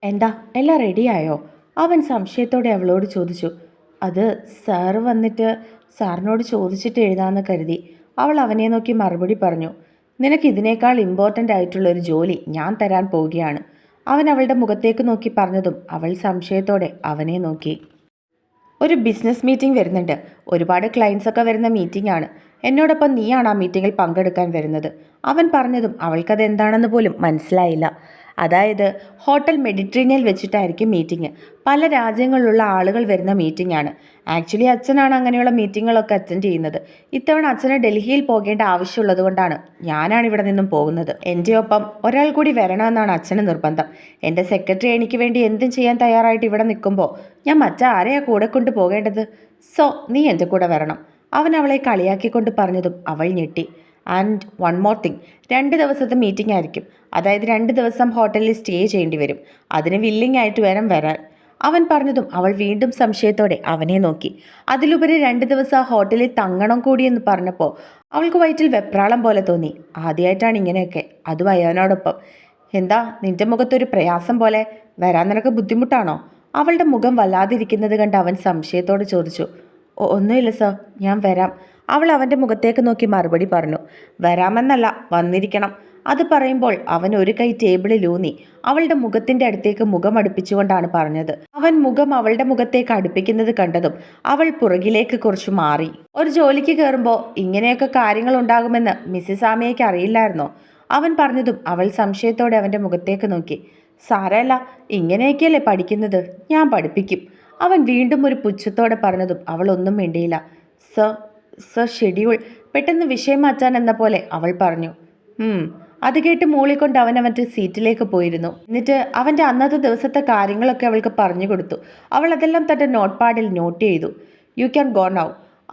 എന്താ എല്ലാം റെഡിയായോ? അവൻ സംശയത്തോടെ അവളോട് ചോദിച്ചു. അത് സാറ് വന്നിട്ട് സാറിനോട് ചോദിച്ചിട്ട് എഴുതാമെന്ന് കരുതി. അവൾ അവനെ നോക്കി മറുപടി പറഞ്ഞു. നിനക്ക് ഇതിനേക്കാൾ ഇമ്പോർട്ടൻ്റ് ആയിട്ടുള്ള ഒരു ജോലി ഞാൻ തരാൻ പോവുകയാണ്. അവൻ അവളുടെ മുഖത്തേക്ക് നോക്കി പറഞ്ഞതും അവൾ സംശയത്തോടെ അവനെ നോക്കി. ഒരു ബിസിനസ് മീറ്റിംഗ് വരുന്നുണ്ട്. ഒരുപാട് ക്ലയൻസ് ഒക്കെ വരുന്ന മീറ്റിംഗ് ആണ്. എന്നോടൊപ്പം നീയാണ് ആ മീറ്റിങ്ങിൽ പങ്കെടുക്കാൻ വരുന്നത്. അവൻ പറഞ്ഞതും അവൾക്കത് എന്താണെന്ന് പോലും മനസ്സിലായില്ല. അതായത് ഹോട്ടൽ മെഡിറ്ററേനിയൽ വെച്ചിട്ടായിരിക്കും മീറ്റിംഗ്. പല രാജ്യങ്ങളിലുള്ള ആളുകൾ വരുന്ന മീറ്റിംഗ് ആണ്. ആക്ച്വലി അച്ഛനാണ് അങ്ങനെയുള്ള മീറ്റിങ്ങുകളൊക്കെ അറ്റൻഡ് ചെയ്യുന്നത്. ഇത്തവണ അച്ഛന് ഡൽഹിയിൽ പോകേണ്ട ആവശ്യമുള്ളത് കൊണ്ടാണ് ഞാനാണ് ഇവിടെ നിന്നും പോകുന്നത്. എൻ്റെ ഒപ്പം ഒരാൾ കൂടി വരണമെന്നാണ് അച്ഛന് നിർബന്ധം. എൻ്റെ സെക്രട്ടറി എനിക്ക് വേണ്ടി എന്തും ചെയ്യാൻ തയ്യാറായിട്ട് ഇവിടെ നിൽക്കുമ്പോൾ ഞാൻ മറ്റാരെയാ കൂടെ കൊണ്ട് പോകേണ്ടത്? സോ നീ എൻ്റെ കൂടെ വരണം. അവൻ അവളെ കളിയാക്കിക്കൊണ്ട് പറഞ്ഞതും അവൾ ഞെട്ടി. ആൻഡ് വൺ മോർ തിങ്, 2 ദിവസത്തെ മീറ്റിംഗ് ആയിരിക്കും. അതായത് 2 ദിവസം ഹോട്ടലിൽ സ്റ്റേ ചെയ്യേണ്ടി വരും. അതിന് വില്ലിംഗ് ആയിട്ട് വേണം വരാൻ. അവൻ പറഞ്ഞതും അവൾ വീണ്ടും സംശയത്തോടെ അവനെ നോക്കി. അതിലുപരി 2 ദിവസം ആ ഹോട്ടലിൽ തങ്ങണം കൂടിയെന്ന് പറഞ്ഞപ്പോൾ അവൾക്ക് വയറ്റിൽ വെപ്രാളം പോലെ തോന്നി. ആദ്യമായിട്ടാണ് ഇങ്ങനെയൊക്കെ, അതും അയാനോടൊപ്പം. എന്താ നിന്റെ മുഖത്തൊരു പ്രയാസം പോലെ? വരാൻ നിനക്ക് ബുദ്ധിമുട്ടാണോ? അവളുടെ മുഖം വല്ലാതിരിക്കുന്നത് കണ്ട് അവൻ സംശയത്തോടെ ചോദിച്ചു. ഒന്നുമില്ല സർ, ഞാൻ വരാം. അവൾ അവൻ്റെ മുഖത്തേക്ക് നോക്കി മറുപടി പറഞ്ഞു. വരാമെന്നല്ല, വന്നിരിക്കണം. അത് പറയുമ്പോൾ അവൻ ഒരു കൈ ടേബിളിൽ ഊന്നി അവളുടെ മുഖത്തിൻ്റെ അടുത്തേക്ക് മുഖം അടുപ്പിച്ചുകൊണ്ടാണ് പറഞ്ഞത്. അവൻ മുഖം അവളുടെ മുഖത്തേക്ക് അടുപ്പിക്കുന്നത് കണ്ടതും അവൾ പുറകിലേക്ക് കുറച്ചു മാറി. ഒരു ജോലിക്ക് കയറുമ്പോൾ ഇങ്ങനെയൊക്കെ കാര്യങ്ങൾ ഉണ്ടാകുമെന്ന് മിസ്സിസ് ആമിയയ്ക്ക് അറിയില്ലായിരുന്നോ? അവൻ പറഞ്ഞതും അവൾ സംശയത്തോടെ അവൻ്റെ മുഖത്തേക്ക് നോക്കി. സാരല്ല, ഇങ്ങനെയൊക്കെയല്ലേ പഠിക്കുന്നത്, ഞാൻ പഠിപ്പിക്കും. അവൻ വീണ്ടും ഒരു പുച്ഛത്തോടെ പറഞ്ഞതും അവൾ ഒന്നും മിണ്ടിയില്ല. സർ സർ ഷെഡ്യൂൾ, പെട്ടെന്ന് വിഷയം മാറ്റാൻ എന്ന പോലെ അവൾ പറഞ്ഞു. അത് കേട്ട് മൂളിക്കൊണ്ട് അവൻ അവൻ്റെ സീറ്റിലേക്ക് പോയിരുന്നു. എന്നിട്ട് അവൻ്റെ അന്നത്തെ ദിവസത്തെ കാര്യങ്ങളൊക്കെ അവൾക്ക് പറഞ്ഞു കൊടുത്തു. അവൾ അതെല്ലാം തൻ്റെ നോട്ട് പാഡിൽ നോട്ട് ചെയ്തു. You can go now.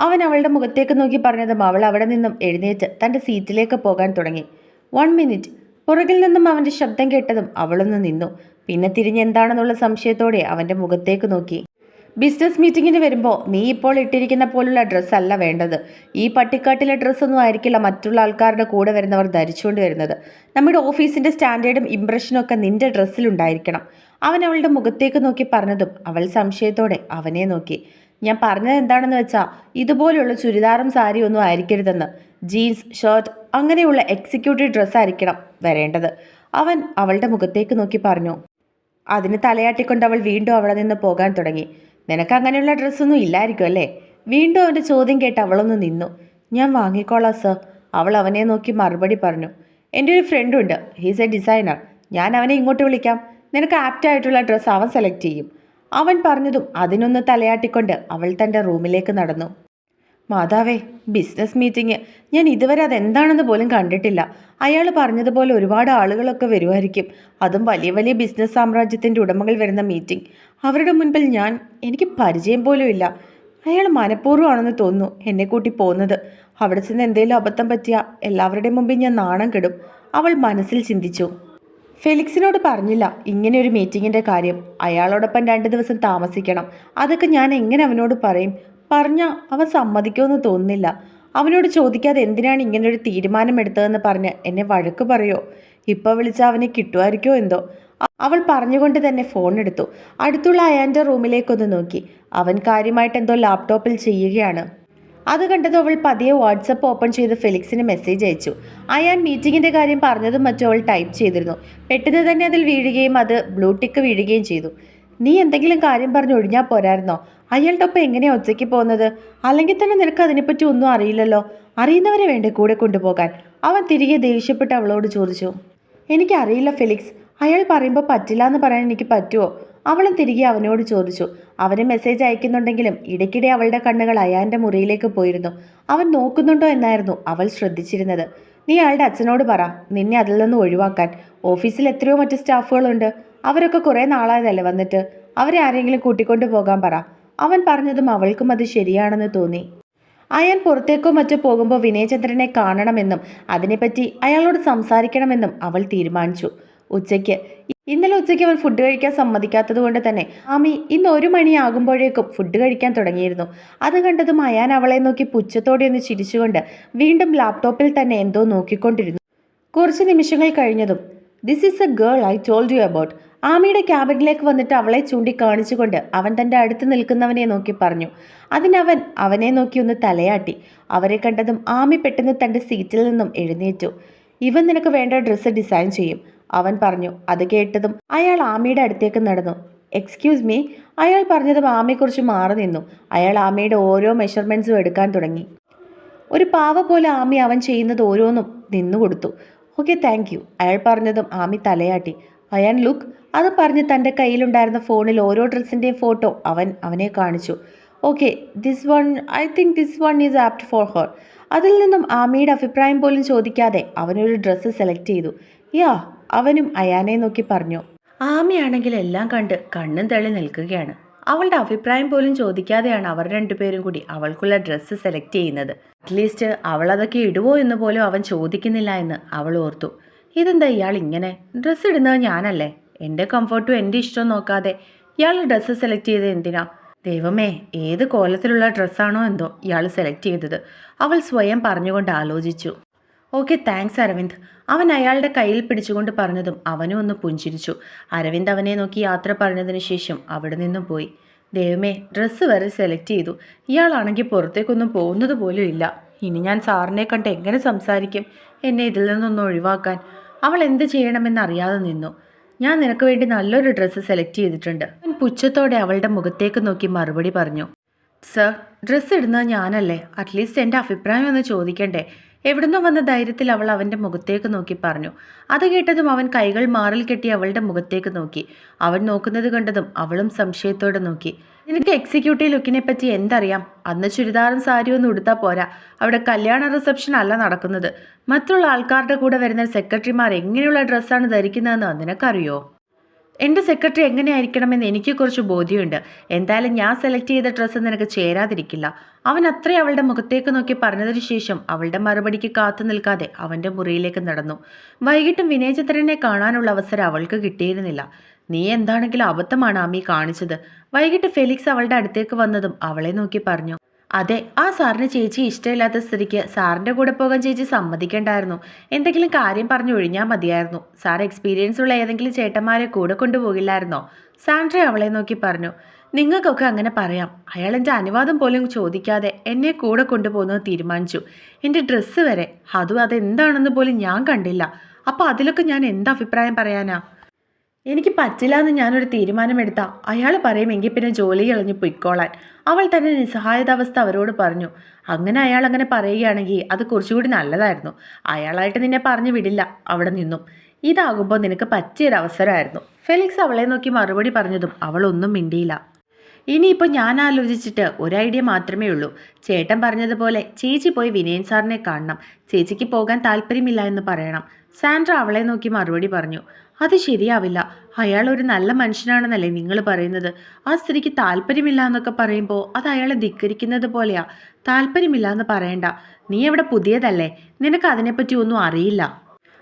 അവൻ അവളുടെ മുഖത്തേക്ക് നോക്കി പറഞ്ഞതും അവൾ അവിടെ നിന്നും എഴുന്നേറ്റ് തൻ്റെ സീറ്റിലേക്ക് പോകാൻ തുടങ്ങി. 1 മിനിറ്റ്. പുറകിൽ നിന്നും അവൻ്റെ ശബ്ദം കേട്ടതും അവളൊന്ന് നിന്നു. പിന്നെ തിരിഞ്ഞ് എന്താണെന്നുള്ള സംശയത്തോടെ അവൻ്റെ മുഖത്തേക്ക് നോക്കി. ബിസിനസ് മീറ്റിങ്ങിന് വരുമ്പോൾ നീ ഇപ്പോൾ ഇട്ടിരിക്കുന്ന പോലുള്ള ഡ്രസ്സല്ല വേണ്ടത്. ഈ പട്ടിക്കാട്ടിലെ ഡ്രസ്സൊന്നും ആയിരിക്കില്ല മറ്റുള്ള ആൾക്കാരുടെ കൂടെ വരുന്നവർ ധരിച്ചുകൊണ്ട് വരുന്നത്. നമ്മുടെ ഓഫീസിൻ്റെ സ്റ്റാൻഡേർഡും ഇംപ്രഷനും ഒക്കെ നിന്റെ ഡ്രസ്സിലുണ്ടായിരിക്കണം. അവൻ അവളുടെ മുഖത്തേക്ക് നോക്കി പറഞ്ഞതും അവൾ സംശയത്തോടെ അവനെ നോക്കി. ഞാൻ പറഞ്ഞത് എന്താണെന്ന് വെച്ചാൽ ഇതുപോലെയുള്ള ചുരിദാറും സാരിയും ഒന്നും ആയിരിക്കരുതെന്ന്. ജീൻസ്, ഷർട്ട് അങ്ങനെയുള്ള എക്സിക്യൂട്ടീവ് ഡ്രസ്സായിരിക്കണം വരേണ്ടത്. അവൻ അവളുടെ മുഖത്തേക്ക് നോക്കി പറഞ്ഞു. അതിന് തലയാട്ടിക്കൊണ്ട് അവൾ വീണ്ടും അവിടെ നിന്ന് പോകാൻ തുടങ്ങി. നിനക്ക് അങ്ങനെയുള്ള ഡ്രസ്സൊന്നും ഇല്ലായിരിക്കും അല്ലേ? വീണ്ടും അവൻ്റെ ചോദ്യം കേട്ട് അവളൊന്ന് നിന്നു. ഞാൻ വാങ്ങിക്കോളാം സർ. അവൾ അവനെ നോക്കി മറുപടി പറഞ്ഞു. എൻ്റെ ഒരു ഫ്രണ്ടുണ്ട്, ഹീസ് എ ഡിസൈനർ. ഞാൻ അവനെ ഇങ്ങോട്ട് വിളിക്കാം. നിനക്ക് ആപ്റ്റായിട്ടുള്ള ഡ്രസ്സ് അവൻ സെലക്ട് ചെയ്യും. അവൻ പറഞ്ഞതും അതിനൊന്ന് തലയാട്ടിക്കൊണ്ട് അവൾ തൻ്റെ റൂമിലേക്ക് നടന്നു. മാതാവേ, ബിസിനസ് മീറ്റിംഗ്, ഞാൻ ഇതുവരെ അതെന്താണെന്ന് പോലും കണ്ടിട്ടില്ല. അയാൾ പറഞ്ഞതുപോലെ ഒരുപാട് ആളുകളൊക്കെ വരുമായിരിക്കും. അതും വലിയ വലിയ ബിസിനസ് സാമ്രാജ്യത്തിൻ്റെ ഉടമകൾ വരുന്ന മീറ്റിംഗ്. അവരുടെ മുൻപിൽ എനിക്ക് പരിചയം പോലും ഇല്ല. അയാൾ മനഃപൂർവ്വമാണെന്ന് തോന്നുന്നു എന്നെ കൂട്ടി പോകുന്നത്. അവിടെ ചെന്ന് എന്തെങ്കിലും അബദ്ധം പറ്റിയാൽ എല്ലാവരുടെയും മുമ്പിൽ ഞാൻ നാണം കെടും. അവൾ മനസ്സിൽ ചിന്തിച്ചു. ഫെലിക്സിനോട് പറഞ്ഞില്ല ഇങ്ങനെ ഒരു മീറ്റിങ്ങിൻ്റെ കാര്യം. അയാളോടൊപ്പം 2 ദിവസം താമസിക്കണം. അതൊക്കെ ഞാൻ എങ്ങനെ അവനോട് പറയും? പറഞ്ഞാൽ അവൻ സമ്മതിക്കുമെന്ന് തോന്നുന്നില്ല. അവനോട് ചോദിക്കാതെ എന്തിനാണ് ഇങ്ങനൊരു തീരുമാനമെടുത്തതെന്ന് പറഞ്ഞ് എന്നെ വഴക്ക് പറയോ? ഇപ്പോൾ വിളിച്ചാൽ അവനെ കിട്ടുമായിരിക്കോ എന്തോ. അവൾ പറഞ്ഞുകൊണ്ട് തന്നെ ഫോൺ എടുത്തു. അടുത്തുള്ള അയാൻ്റെ റൂമിലേക്കൊന്ന് നോക്കി. അവൻ കാര്യമായിട്ട് എന്തോ ലാപ്ടോപ്പിൽ ചെയ്യുകയാണ്. അത് കണ്ടത് അവൾ പതിയെ വാട്സപ്പ് ഓപ്പൺ ചെയ്ത് ഫെലിക്സിന് മെസ്സേജ് അയച്ചു. അയാൻ മീറ്റിങ്ങിൻ്റെ കാര്യം പറഞ്ഞതും മറ്റും അവൾ ടൈപ്പ് ചെയ്തിരുന്നു. പെട്ടെന്ന് തന്നെ അതിൽ വീഴുകയും അത് ബ്ലൂ ടിക്ക് വീഴുകയും ചെയ്തു. നീ എന്തെങ്കിലും കാര്യം പറഞ്ഞ് ഒഴിഞ്ഞാൽ പോരായിരുന്നോ? അയാളുടെ ഒപ്പം എങ്ങനെയാണ് ഒറ്റയ്ക്ക് പോകുന്നത്? അല്ലെങ്കിൽ തന്നെ നിനക്ക് അതിനെപ്പറ്റി ഒന്നും അറിയില്ലല്ലോ. അറിയുന്നവരെ വേണ്ടേ കൂടെ കൊണ്ടുപോകാൻ? അവൻ തിരികെ ദേഷ്യപ്പെട്ട് അവളോട് ചോദിച്ചു. എനിക്കറിയില്ല ഫെലിക്സ്. അയാൾ പറയുമ്പോൾ പറ്റില്ല എന്ന് പറയാൻ എനിക്ക് പറ്റുമോ? അവളും തിരികെ അവനോട് ചോദിച്ചു. അവന് മെസ്സേജ് അയക്കുന്നുണ്ടെങ്കിലും ഇടയ്ക്കിടെ അവളുടെ കണ്ണുകൾ അയാൻ്റെ മുറിയിലേക്ക് പോയിരുന്നു. അവൻ നോക്കുന്നുണ്ടോ എന്നായിരുന്നു അവൾ ശ്രദ്ധിച്ചിരുന്നത്. നീ അയാളുടെ അച്ഛനോട് പറ നിന്നെ അതിൽ നിന്ന് ഒഴിവാക്കാൻ. ഓഫീസിൽ എത്രയോ മറ്റ് സ്റ്റാഫുകളുണ്ട്. അവരൊക്കെ കുറേ നാളായതല്ലേ വന്നിട്ട്. അവരെ ആരെങ്കിലും കൂട്ടിക്കൊണ്ട് പോകാൻ പറ. അവൻ പറഞ്ഞതും അവൾക്കും അത് ശരിയാണെന്ന് തോന്നി. അയാൻ പുറത്തേക്കോ മറ്റോ പോകുമ്പോൾ വിനയചന്ദ്രനെ കാണണമെന്നും അതിനെപ്പറ്റി അയാളോട് സംസാരിക്കണമെന്നും അവൾ തീരുമാനിച്ചു. ഇന്നലെ ഉച്ചയ്ക്ക് അവൻ ഫുഡ് കഴിക്കാൻ സമ്മതിക്കാത്തത് കൊണ്ട് തന്നെ ആമി ഇന്ന് 1 മണിയാകുമ്പോഴേക്കും ഫുഡ് കഴിക്കാൻ തുടങ്ങിയിരുന്നു. അത് കണ്ടതും അയാൻ അവളെ നോക്കി പുച്ഛത്തോടെ ഒന്ന് ചിരിച്ചുകൊണ്ട് വീണ്ടും ലാപ്ടോപ്പിൽ തന്നെ എന്തോ നോക്കിക്കൊണ്ടിരുന്നു. കുറച്ച് നിമിഷങ്ങൾ കഴിഞ്ഞതും this is a girl I told you about. ആമിയുടെ ക്യാബിനിലേക്ക് വന്നിട്ട് അവളെ ചൂണ്ടിക്കാണിച്ചുകൊണ്ട് അവൻ തൻ്റെ അടുത്ത് നിൽക്കുന്നവനെ നോക്കി പറഞ്ഞു. അതിനവൻ അവനെ നോക്കി ഒന്ന് തലയാട്ടി. അവരെ കണ്ടതും ആമി പെട്ടെന്ന് തൻ്റെ സീറ്റിൽ നിന്നും എഴുന്നേറ്റു. ഇവൻ നിനക്ക് വേണ്ട ഡ്രസ്സ് ഡിസൈൻ ചെയ്യും, അവൻ പറഞ്ഞു. അത് കേട്ടതും അയാൾ ആമിയുടെ അടുത്തേക്ക് നടന്നു. എക്സ്ക്യൂസ് മീ, അയാൾ പറഞ്ഞതും ആമിയെക്കുറിച്ച് മാറി നിന്നു. അയാൾ ആമിയുടെ ഓരോ മെഷർമെൻറ്റ്സും എടുക്കാൻ തുടങ്ങി. ഒരു പാവ പോലെ ആമി അവൻ ചെയ്യുന്നത് ഓരോന്നും നിന്നുകൊടുത്തു. ഓക്കെ, താങ്ക് യു, അയാൾ പറഞ്ഞതും ആമി തലയാട്ടി. അയാൻ ലുക്ക്, അത് പറഞ്ഞ് തൻ്റെ കയ്യിലുണ്ടായിരുന്ന ഫോണിൽ ഓരോ ഡ്രസ്സിൻ്റെയും ഫോട്ടോ അവനെ കാണിച്ചു. Okay, this one, I think this one is apt for her. അതിൽ നിന്നും ആമിയുടെ അഭിപ്രായം പോലും ചോദിക്കാതെ അവനൊരു ഡ്രസ്സ് സെലക്ട് ചെയ്തു. യാ, അവനും അയാനെ നോക്കി പറഞ്ഞു. ആമിയാണെങ്കിൽ എല്ലാം കണ്ട് കണ്ണും തള്ളി നിൽക്കുകയാണ്. അവളുടെ അഭിപ്രായം പോലും ചോദിക്കാതെയാണ് അവർ രണ്ടുപേരും കൂടി അവൾക്കുള്ള ഡ്രസ്സ് സെലക്ട് ചെയ്യുന്നത്. അറ്റ്ലീസ്റ്റ് അവൾ അതൊക്കെ ഇടുവോ എന്ന് പോലും അവൻ ചോദിക്കുന്നില്ല എന്ന് അവൾ ഓർത്തു. ഇതെന്താ ഇയാൾ ഇങ്ങനെ? ഡ്രസ്സ് ഇടുന്നത് ഞാനല്ലേ? എൻ്റെ കംഫർട്ടും എൻ്റെ ഇഷ്ടവും നോക്കാതെ ഇയാൾ ഡ്രസ്സ് സെലക്ട് ചെയ്തത് എന്തിനാ? ദൈവമേ, ഏത് കോലത്തിലുള്ള ഡ്രസ്സാണോ എന്തോ ഇയാൾ സെലക്ട് ചെയ്തത്, അവൾ സ്വയം പറഞ്ഞുകൊണ്ട് ആലോചിച്ചു. ഓക്കെ, താങ്ക്സ് അരവിന്ദ്, അവൻ അയാളുടെ കയ്യിൽ പിടിച്ചുകൊണ്ട് പറഞ്ഞതും അവനും ഒന്ന് പുഞ്ചിരിച്ചു. അരവിന്ദ് അവനെ നോക്കി യാത്ര പറഞ്ഞതിന് ശേഷം അവിടെ നിന്നും പോയി. ദൈവമേ, ഡ്രസ്സ് വരെ സെലക്ട് ചെയ്തു. ഇയാളാണെങ്കിൽ പുറത്തേക്കൊന്നും പോകുന്നത് പോലും ഇല്ല. ഇനി ഞാൻ സാറിനെ കണ്ട് എങ്ങനെ സംസാരിക്കും എന്നെ ഇതിൽ നിന്നൊന്ന് ഒഴിവാക്കാൻ? അവൾ എന്ത് ചെയ്യണമെന്നറിയാതെ നിന്നു. ഞാൻ നിനക്ക് വേണ്ടി നല്ലൊരു ഡ്രസ്സ് സെലക്ട് ചെയ്തിട്ടുണ്ട്. അവൻ പുച്ഛത്തോടെ അവളുടെ മുഖത്തേക്ക് നോക്കി മറുപടി പറഞ്ഞു. സർ, ഡ്രസ്സ് ഇടുന്നത് ഞാനല്ലേ? അറ്റ്ലീസ്റ്റ് എൻ്റെ അഭിപ്രായം ഒന്ന് ചോദിക്കണ്ടേ? എവിടുന്നോ വന്ന ധൈര്യത്തിൽ അവൾ അവൻ്റെ മുഖത്തേക്ക് നോക്കി പറഞ്ഞു. അത് കേട്ടതും അവൻ കൈകൾ മാറിൽ കെട്ടി അവളുടെ മുഖത്തേക്ക് നോക്കി. അവൻ നോക്കുന്നത് കണ്ടതും അവളും സംശയത്തോടെ നോക്കി. നിനക്ക് എക്സിക്യൂട്ടീവ് ലുക്കിനെ പറ്റി എന്തറിയാം? അന്ന് ചുരിദാറും സാരിയും ഒന്നും ഉടുത്താൽ പോരാ. അവിടെ കല്യാണ റിസപ്ഷൻ അല്ല നടക്കുന്നത്. മറ്റുള്ള ആൾക്കാരുടെ കൂടെ വരുന്ന സെക്രട്ടറിമാർ എങ്ങനെയുള്ള ഡ്രസ്സാണ് ധരിക്കുന്നതെന്ന് നിനക്കറിയോ? എൻ്റെ സെക്രട്ടറി എങ്ങനെയായിരിക്കണമെന്ന് എനിക്ക് കുറച്ച് ബോധ്യമുണ്ട്. എന്തായാലും ഞാൻ സെലക്ട് ചെയ്ത ഡ്രസ്സ് നിനക്ക് ചേരാതിരിക്കില്ല. അവൻ അത്രയും അവളുടെ മുഖത്തേക്ക് നോക്കി പറഞ്ഞതിന് ശേഷം അവളുടെ മറുപടിക്ക് കാത്തു നിൽക്കാതെ അവൻ്റെ മുറിയിലേക്ക് നടന്നു. വൈകിട്ടും വിനയചന്ദ്രനെ കാണാനുള്ള അവസരം അവൾക്ക് കിട്ടിയിരുന്നില്ല. നീ എന്താണെങ്കിലും അബദ്ധമാണ് ആമി കാണിച്ചത്. വൈകിട്ട് ഫെലിക്സ് അവളുടെ അടുത്തേക്ക് വന്നതും അവളെ നോക്കി പറഞ്ഞു. അതെ, ആ സാറിന് ചേച്ചി ഇഷ്ടമില്ലാത്ത സ്ഥിതിക്ക് സാറിൻ്റെ കൂടെ പോകാൻ ചേച്ചി സമ്മതിക്കണ്ടായിരുന്നു. എന്തെങ്കിലും കാര്യം പറഞ്ഞു ഒഴിഞ്ഞാൽ മതിയായിരുന്നു. സാർ എക്സ്പീരിയൻസ് ഉള്ള ഏതെങ്കിലും ചേട്ടന്മാരെ കൂടെ കൊണ്ടുപോകില്ലായിരുന്നോ? സാൻഡ്ര അവളെ നോക്കി പറഞ്ഞു. നിങ്ങൾക്കൊക്കെ അങ്ങനെ പറയാം. അയാൾ എൻ്റെ അനുവാദം പോലും ചോദിക്കാതെ എന്നെ കൂടെ കൊണ്ടുപോകുന്നത് തീരുമാനിച്ചു. എൻ്റെ ഡ്രസ്സ് വരെ, അതും അതെന്താണെന്ന് പോലും ഞാൻ കണ്ടില്ല. അപ്പോൾ അതിലൊക്കെ ഞാൻ എന്ത് അഭിപ്രായം പറയാനാ? എനിക്ക് പറ്റില്ല എന്ന് ഞാനൊരു തീരുമാനമെടുത്താൽ അയാൾ പറയുമെങ്കിൽ പിന്നെ ജോലി കളഞ്ഞ് പൊയ്ക്കോളാൻ. അവൾ തൻ്റെ നിസ്സഹായതാവസ്ഥ അവരോട് പറഞ്ഞു. അങ്ങനെ അയാൾ അങ്ങനെ പറയുകയാണെങ്കിൽ അത് കുറച്ചുകൂടി നല്ലതായിരുന്നു. അയാളായിട്ട് നിന്നെ പറഞ്ഞു വിടില്ല അവിടെ നിന്നും. ഇതാകുമ്പോൾ നിനക്ക് പറ്റിയൊരവസരമായിരുന്നു. ഫെലിക്സ് അവളെ നോക്കി മറുപടി പറഞ്ഞതും അവൾ ഒന്നും മിണ്ടിയില്ല. ഇനിയിപ്പോൾ ഞാൻ ആലോചിച്ചിട്ട് ഒരു ഐഡിയ മാത്രമേ ഉള്ളൂ. ചേട്ടൻ പറഞ്ഞതുപോലെ ചേച്ചി പോയി വിനയൻ സാറിനെ കാണണം. ചേച്ചിക്ക് പോകാൻ താല്പര്യമില്ല എന്ന് പറയണം. സാൻഡ്ര അവളെ നോക്കി മറുപടി പറഞ്ഞു. അത് ശരിയാവില്ല. അയാൾ ഒരു നല്ല മനുഷ്യനാണെന്നല്ലേ നിങ്ങൾ പറയുന്നത്? ആ സ്ത്രീക്ക് താല്പര്യമില്ല എന്നൊക്കെ പറയുമ്പോൾ അത് അയാളെ ധിക്കരിക്കുന്നത് പോലെയാ. താല്പര്യമില്ല എന്ന് പറയണ്ട. നീ അവിടെ പുതിയതല്ലേ, നിനക്ക് അതിനെപ്പറ്റി ഒന്നും അറിയില്ല.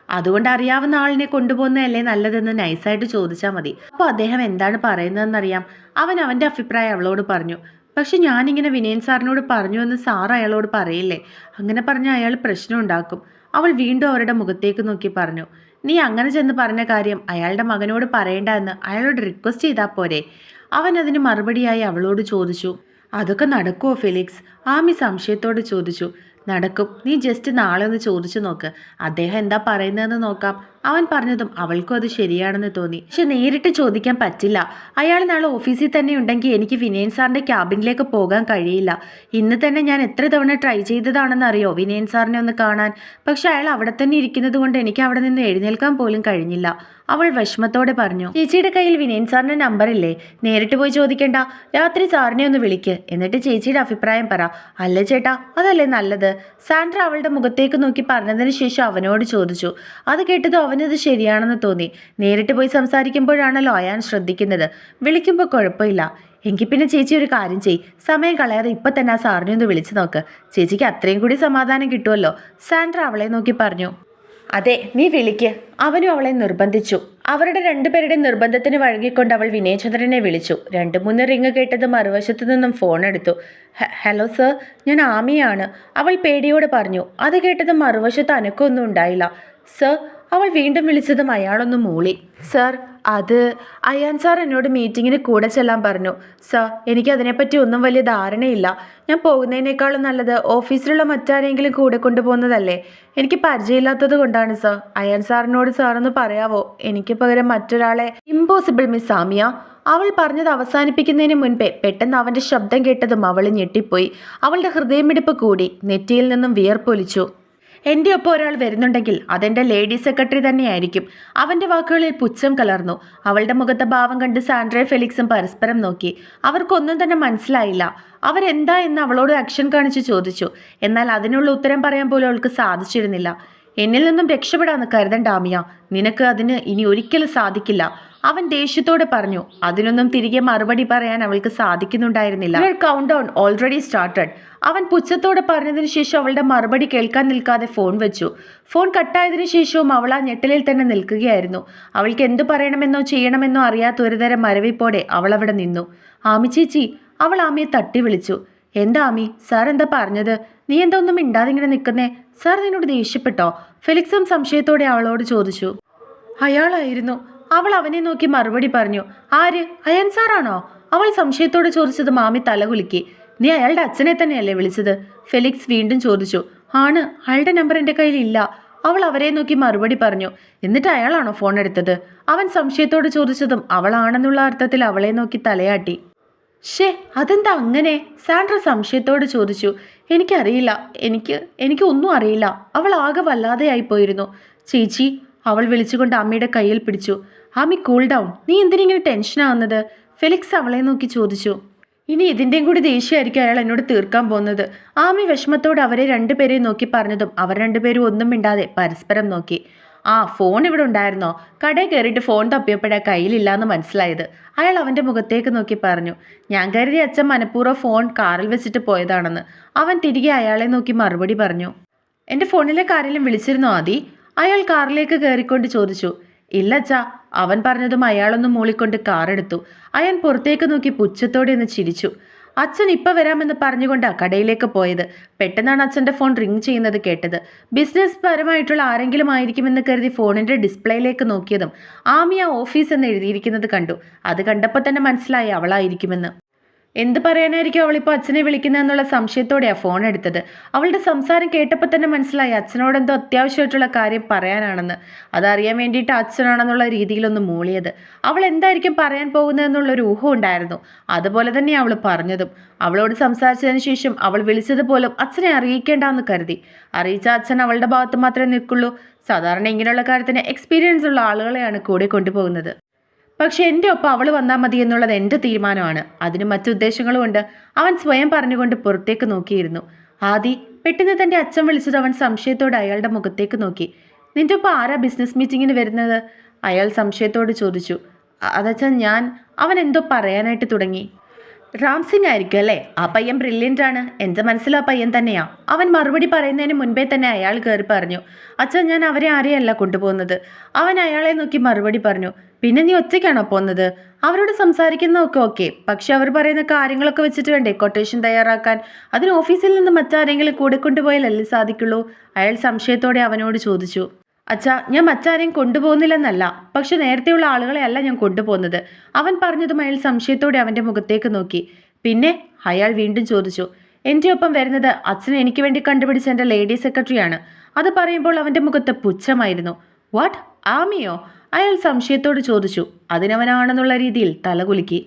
അതുകൊണ്ട് അറിയാവുന്ന ആളിനെ കൊണ്ടുപോകുന്നതല്ലേ നല്ലതെന്ന് നൈസായിട്ട് ചോദിച്ചാൽ മതി. അപ്പോൾ അദ്ദേഹം എന്താണ് പറയുന്നതെന്നറിയാം. അവൻ അവൻ്റെ അഭിപ്രായം അവളോട് പറഞ്ഞു. പക്ഷെ ഞാനിങ്ങനെ വിനയൻ സാറിനോട് പറഞ്ഞു എന്ന് സാർ അയാളോട് പറയില്ലേ? അങ്ങനെ പറഞ്ഞാൽ അയാൾ പ്രശ്നം ഉണ്ടാക്കും. അവൾ വീണ്ടും അവരുടെ മുഖത്തേക്ക് നോക്കി പറഞ്ഞു. നീ അങ്ങനെ ചെന്ന് പറഞ്ഞ കാര്യം അയാളുടെ മകനോട് പറയണ്ട എന്ന് അയാളോട് റിക്വസ്റ്റ് ചെയ്താൽ പോരെ? അവൻ അതിന് മറുപടിയായി അവളോട് ചോദിച്ചു. അതൊക്കെ നടക്കുമോ ഫെലിക്സ്? ആമി സംശയത്തോട് ചോദിച്ചു. നടക്കും. നീ ജസ്റ്റ് നാളെ ഒന്ന് ചോദിച്ചു നോക്ക്. അദ്ദേഹം എന്താ പറയുന്നതെന്ന് നോക്കാം. അവൻ പറഞ്ഞതും അവൾക്കും അത് ശരിയാണെന്ന് തോന്നി. പക്ഷെ നേരിട്ട് ചോദിക്കാൻ പറ്റില്ല. അയാൾ നാളെ ഓഫീസിൽ തന്നെ ഉണ്ടെങ്കിൽ എനിക്ക് വിനയൻ സാറിൻ്റെ ക്യാബിനിലേക്ക് പോകാൻ കഴിയില്ല. ഇന്ന് തന്നെ ഞാൻ എത്ര തവണ ട്രൈ ചെയ്തതാണെന്നറിയോ വിനയൻ സാറിനെ ഒന്ന് കാണാൻ. പക്ഷെ അയാൾ അവിടെ തന്നെ ഇരിക്കുന്നത് കൊണ്ട് എനിക്ക് അവിടെ നിന്ന് എഴുന്നേൽക്കാൻ പോലും കഴിഞ്ഞില്ല. അവൾ വിഷമത്തോടെ പറഞ്ഞു. ചേച്ചിയുടെ കയ്യിൽ വിനയൻ സാറിൻ്റെ നമ്പറില്ലേ? നേരിട്ട് പോയി ചോദിക്കണ്ട. രാത്രി സാറിനെ ഒന്ന് വിളിക്ക്. എന്നിട്ട് ചേച്ചിയുടെ അഭിപ്രായം പറ. അല്ലേ ചേട്ടാ, അതല്ലേ നല്ലത്? സാൻഡ്ര അവളുടെ മുഖത്തേക്ക് നോക്കി പറഞ്ഞതിന് ശേഷം അവനോട് ചോദിച്ചു. അത് കേട്ടതും അവനത് ശരിയാണെന്ന് തോന്നി. നേരിട്ട് പോയി സംസാരിക്കുമ്പോഴാണല്ലോ അയാൻ ശ്രദ്ധിക്കുന്നത്. വിളിക്കുമ്പോൾ കുഴപ്പമില്ല. എങ്കിൽ പിന്നെ ചേച്ചി ഒരു കാര്യം ചെയ്. സമയം കളയാതെ ഇപ്പം തന്നെ ആ സാറിനെ ഒന്ന് വിളിച്ചു നോക്ക്. ചേച്ചിക്ക് അത്രയും കൂടി സമാധാനം കിട്ടുമല്ലോ. സാൻഡ്ര അവളെ നോക്കി പറഞ്ഞു. അതെ, നീ വിളിക്ക്. അവനും അവളെ നിർബന്ധിച്ചു. അവരുടെ രണ്ടുപേരുടെ നിർബന്ധത്തിന് വഴങ്ങിക്കൊണ്ട് അവൾ വിനയചന്ദ്രനെ വിളിച്ചു. 2-3 റിങ് കേട്ടത് മറുവശത്തു നിന്നും ഫോൺ എടുത്തു. ഹലോ സർ, ഞാൻ ആമിയാണ്, അവൾ പേടിയോട് പറഞ്ഞു. അത് കേട്ടത് മറുവശത്ത് അനക്കമൊന്നും ഉണ്ടായില്ല. സർ, അവൾ വീണ്ടും വിളിച്ചതും അയാളൊന്ന് മൂളി. സർ, അത് അയാൻ സാർ എന്നോട് മീറ്റിങ്ങിന് കൂടെ ചെല്ലാൻ പറഞ്ഞു. സാർ, എനിക്ക് അതിനെപ്പറ്റി ഒന്നും വലിയ ധാരണയില്ല. ഞാൻ പോകുന്നതിനേക്കാളും നല്ലത് ഓഫീസിലുള്ള മറ്റാരെങ്കിലും കൂടെ കൊണ്ടുപോകുന്നതല്ലേ. എനിക്ക് പരിചയമില്ലാത്തത് കൊണ്ടാണ് സാർ. അയാൻ സാറിനോട് സാറൊന്ന് പറയാവോ? എനിക്ക് പകരം മറ്റൊരാളെ. Impossible miss Samiya. അവൾ പറഞ്ഞത് അവസാനിപ്പിക്കുന്നതിന് മുൻപേ പെട്ടെന്ന് അവൻ്റെ ശബ്ദം കേട്ടതും അവൾ ഞെട്ടിപ്പോയി. അവളുടെ ഹൃദയമിടിപ്പ് കൂടി, നെറ്റിയിൽ നിന്നും വിയർപ്പൊലിച്ചു. എൻ്റെ ഒപ്പം ഒരാൾ വരുന്നുണ്ടെങ്കിൽ അതെൻ്റെ ലേഡി സെക്രട്ടറി തന്നെയായിരിക്കും. അവൻ്റെ വാക്കുകളിൽ പുച്ഛം കലർന്നു. അവളുടെ മുഖത്തെ ഭാവം കണ്ട് സാൻഡ്രയും ഫെലിക്സും പരസ്പരം നോക്കി. അവർക്കൊന്നും തന്നെ മനസ്സിലായില്ല. അവരെന്താ എന്ന് അവളോട് ആക്ഷൻ കാണിച്ച് ചോദിച്ചു. എന്നാൽ അതിനുള്ള ഉത്തരം പറയാൻ പോലും അവൾക്ക് സാധിച്ചിരുന്നില്ല. എന്നിൽ നിന്നും രക്ഷപ്പെടാന്ന് കരുതണ്ട ആമിയ. നിനക്ക് അതിന് ഇനി ഒരിക്കലും സാധിക്കില്ല, അവൻ ദേഷ്യത്തോടെ പറഞ്ഞു. അതിനൊന്നും തിരികെ മറുപടി പറയാൻ അവൾക്ക് സാധിക്കുന്നുണ്ടായിരുന്നില്ല. Countdown already started. അവൻ പുച്ഛത്തോടെ പറഞ്ഞതിന് ശേഷം അവളുടെ മറുപടി കേൾക്കാൻ നിൽക്കാതെ ഫോൺ വെച്ചു. ഫോൺ കട്ടായതിനു ശേഷവും അവൾ ആ ഞെട്ടലിൽ തന്നെ നിൽക്കുകയായിരുന്നു. അവൾക്ക് എന്തു പറയണമെന്നോ ചെയ്യണമെന്നോ അറിയാത്ത ഒരുതരം മരവിപ്പോടെ അവൾ അവിടെ നിന്നു. ആമി ചേച്ചി. അവൾ ആമിയെ തട്ടി വിളിച്ചു. എന്താ ആമി? സാർ എന്താ പറഞ്ഞത്? നീ എന്താ ഒന്നും മിണ്ടാതെ ഇങ്ങനെ നിൽക്കുന്നേ? സാർ നിന്നോട് ദേഷ്യപ്പെട്ടോ? ഫെലിക്സും സംശയത്തോടെ അവളോട് ചോദിച്ചു. അയാളായിരുന്നു. അവൾ അവനെ നോക്കി മറുപടി പറഞ്ഞു. ആര്? അയാൻ സാറാണോ? അവൾ സംശയത്തോടെ ചോദിച്ചത് മാമി തലകുലുക്കി. നീ അയാളുടെ അച്ഛനെ തന്നെയല്ലേ വിളിച്ചത്? ഫെലിക്സ് വീണ്ടും ചോദിച്ചു. ആണ്, അയാളുടെ നമ്പർ എൻ്റെ കയ്യിൽ ഇല്ല. അവൾ അവരെ നോക്കി മറുപടി പറഞ്ഞു. എന്നിട്ട് അയാളാണോ ഫോൺ എടുത്തത്? അവൻ സംശയത്തോട് ചോദിച്ചതും അവളാണെന്നുള്ള അർത്ഥത്തിൽ അവളെ നോക്കി തലയാട്ടി. ഷേ, അതെന്താ അങ്ങനെ? സാൻഡ്ര സംശയത്തോട് ചോദിച്ചു. എനിക്കറിയില്ല, എനിക്ക് ഒന്നും അറിയില്ല. അവൾ ആകെ വല്ലാതെയായിപ്പോയിരുന്നു. ചേച്ചി, അവൾ വിളിച്ചുകൊണ്ട് അമ്മയുടെ കയ്യിൽ പിടിച്ചു. Ami, cool down. നീ എന്തിനിങ്ങനെ ടെൻഷനാവുന്നത്? ഫെലിക്സ് അവളെ നോക്കി ചോദിച്ചു. ഇനി ഇതിൻ്റെയും കൂടി ദേഷ്യമായിരിക്കും അയാൾ എന്നോട് തീർക്കാൻ പോകുന്നത്. ആമി വിഷമത്തോടെ അവരെ രണ്ടുപേരെയും നോക്കി പറഞ്ഞതും അവർ രണ്ടുപേരും ഒന്നും മിണ്ടാതെ പരസ്പരം നോക്കി. ആ, ഫോൺ ഇവിടെ ഉണ്ടായിരുന്നോ? കടയിൽ കയറിയിട്ട് ഫോൺ തപ്പിയപ്പോഴാ കയ്യിലില്ലാന്ന് മനസ്സിലായത്. അയാൾ അവൻ്റെ മുഖത്തേക്ക് നോക്കി പറഞ്ഞു. ഞാൻ കരുതി അച്ഛൻ മനഃപൂർവ്വം ഫോൺ കാറിൽ വെച്ചിട്ട് പോയതാണെന്ന്. അവൻ തിരികെ അയാളെ നോക്കി മറുപടി പറഞ്ഞു. എൻ്റെ ഫോണിലെ ആരെങ്കിലും വിളിച്ചിരുന്നോ ആദി? അയാൾ കാറിലേക്ക് കയറിക്കൊണ്ട് ചോദിച്ചു. ഇല്ല അച്ഛാ. അവൻ പറഞ്ഞതും അയാളൊന്ന് മൂളിക്കൊണ്ട് കാറെടുത്തു. അയാൻ പുറത്തേക്ക് നോക്കി പുച്ഛത്തോടെ ഒന്ന് ചിരിച്ചു. അച്ഛൻ ഇപ്പം വരാമെന്ന് പറഞ്ഞുകൊണ്ടാണ് കടയിലേക്ക് പോയത്. പെട്ടെന്നാണ് അച്ഛൻ്റെ ഫോൺ റിങ് ചെയ്യുന്നത് കേട്ടത്. ബിസിനസ് പരമായിട്ടുള്ള ആരെങ്കിലും ആയിരിക്കുമെന്ന് കരുതി ഫോണിൻ്റെ ഡിസ്പ്ലേയിലേക്ക് നോക്കിയതും ആമിയ ഓഫീസ് എന്ന് എഴുതിയിരിക്കുന്നത് കണ്ടു. അത് കണ്ടപ്പോൾ തന്നെ മനസ്സിലായി അവളായിരിക്കുമെന്ന്. എന്ത് പറയാനായിരിക്കും അവളിപ്പോൾ അച്ഛനെ വിളിക്കുന്നതെന്നുള്ള സംശയത്തോടെയാണ് ഫോൺ എടുത്തത്. അവളുടെ സംസാരം കേട്ടപ്പോൾ തന്നെ മനസ്സിലായി അച്ഛനോടെന്തോ അത്യാവശ്യമായിട്ടുള്ള കാര്യം പറയാനാണെന്ന്. അതറിയാൻ വേണ്ടിയിട്ട് അച്ഛനാണെന്നുള്ള രീതിയിലൊന്ന് മൂളിയത്. അവൾ എന്തായിരിക്കും പറയാൻ പോകുന്നതെന്നുള്ളൊരു ഊഹം ഉണ്ടായിരുന്നു. അതുപോലെ തന്നെ അവൾ പറഞ്ഞതും. അവളോട് സംസാരിച്ചതിന് ശേഷം അവൾ വിളിച്ചതുപോലും അച്ഛനെ അറിയിക്കേണ്ടെന്ന് കരുതി. അറിയിച്ച അച്ഛൻ അവളുടെ ഭാഗത്ത് മാത്രമേ നിൽക്കുള്ളൂ. സാധാരണ ഇങ്ങനെയുള്ള കാര്യത്തിന് എക്സ്പീരിയൻസ് ഉള്ള ആളുകളെയാണ് കൂടെ കൊണ്ടുപോകുന്നത്. പക്ഷെ എൻ്റെ ഒപ്പം അവൾ വന്നാൽ മതി എന്നുള്ളത് എൻ്റെ തീരുമാനമാണ്. അതിന് മറ്റു ഉദ്ദേശങ്ങളുമുണ്ട്. അവൻ സ്വയം പറഞ്ഞുകൊണ്ട് പുറത്തേക്ക് നോക്കിയിരുന്നു. ആദി, പെട്ടെന്ന് തൻ്റെ അച്ഛൻ വിളിച്ചത് അവൻ സംശയത്തോടെ അയാളുടെ മുഖത്തേക്ക് നോക്കി. നിൻ്റെ ഒപ്പം ആരാ ബിസിനസ് മീറ്റിങ്ങിന് വരുന്നത്? അയാൾ സംശയത്തോട് ചോദിച്ചു. അതച്ഛൻ അവൻ എന്തോ പറയാനായിട്ട് തുടങ്ങി. റാംസിംഗ് ആയിരിക്കും അല്ലേ? ആ പയ്യൻ ബ്രില്യൻ്റ് ആണ്. എൻ്റെ മനസ്സിൽ ആ പയ്യൻ തന്നെയാ. അവൻ മറുപടി പറയുന്നതിന് മുൻപേ തന്നെ അയാൾ കയറി പറഞ്ഞു. അച്ഛൻ, ഞാൻ അവരെ ആരെയല്ല കൊണ്ടുപോകുന്നത്. അവൻ അയാളെ നോക്കി മറുപടി പറഞ്ഞു. പിന്നെ നീ ഒറ്റയ്ക്കാണോ പോകുന്നത്? അവരോട് സംസാരിക്കുന്നതൊക്കെ ഓക്കെ, പക്ഷെ അവർ പറയുന്ന കാര്യങ്ങളൊക്കെ വെച്ചിട്ട് വേണ്ടേ കൊട്ടേഷൻ തയ്യാറാക്കാൻ? അതിന് ഓഫീസിൽ നിന്ന് മറ്റാരെങ്കിലും കൂടെ കൊണ്ടുപോയാലല്ലേ സാധിക്കുള്ളൂ? അയാൾ സംശയത്തോടെ അവനോട് ചോദിച്ചു. അച്ഛാ, ഞാൻ മറ്റാരെയും കൊണ്ടുപോകുന്നില്ലെന്നല്ല, പക്ഷെ നേരത്തെയുള്ള ആളുകളെ അല്ല ഞാൻ കൊണ്ടുപോകുന്നത്. അവൻ പറഞ്ഞതും അയാൾ സംശയത്തോടെ അവൻ്റെ മുഖത്തേക്ക് നോക്കി. പിന്നെ? അയാൾ വീണ്ടും ചോദിച്ചു. എൻ്റെ ഒപ്പം വരുന്നത് അച്ഛൻ എനിക്ക് വേണ്ടി കണ്ടുപിടിച്ച എൻ്റെ ലേഡി സെക്രട്ടറിയാണ്. അത് പറയുമ്പോൾ അവൻ്റെ മുഖത്ത് പുച്ഛമായിരുന്നു. വാട്ട്? ആമിയോ? അയാൾ സംശയത്തോട് ചോദിച്ചു. അതിനവനാണെന്നുള്ള രീതിയിൽ തലകുലുക്കി.